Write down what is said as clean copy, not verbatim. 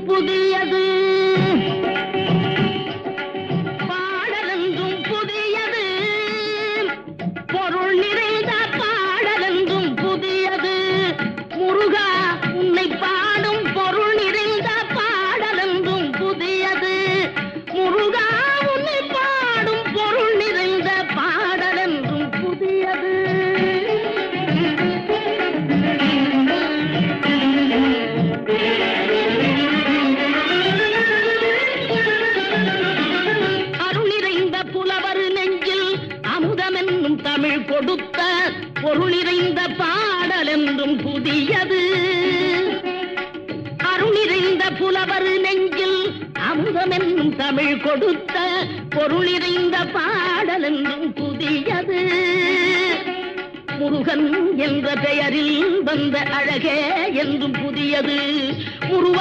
புதியது, பாடலென்றும் புதியது, பொருள் நிறைந்த பாடலென்றும் புதியது. முருகா உன்னை பாடும் பொருள் நிறைந்த பாடலென்றும் புதியது. முருகா உன்னை பாடும் பொருள் நிறைந்த பாடலென்றும் புதியது. புலவர் நெஞ்சில் அமுதமென்னும் தமிழ் கொடுத்த பொருள் நிறைந்த பாடல் என்றும் புதியது. அருளிறைந்த புலவர் நெஞ்சில் அமுதமென்னும் தமிழ் கொடுத்த பொருள் நிறைந்த பாடல் என்றும் புதியது. முருகன் என்ற பெயரில் வந்த அழகே என்றும் புதியது. முருவல்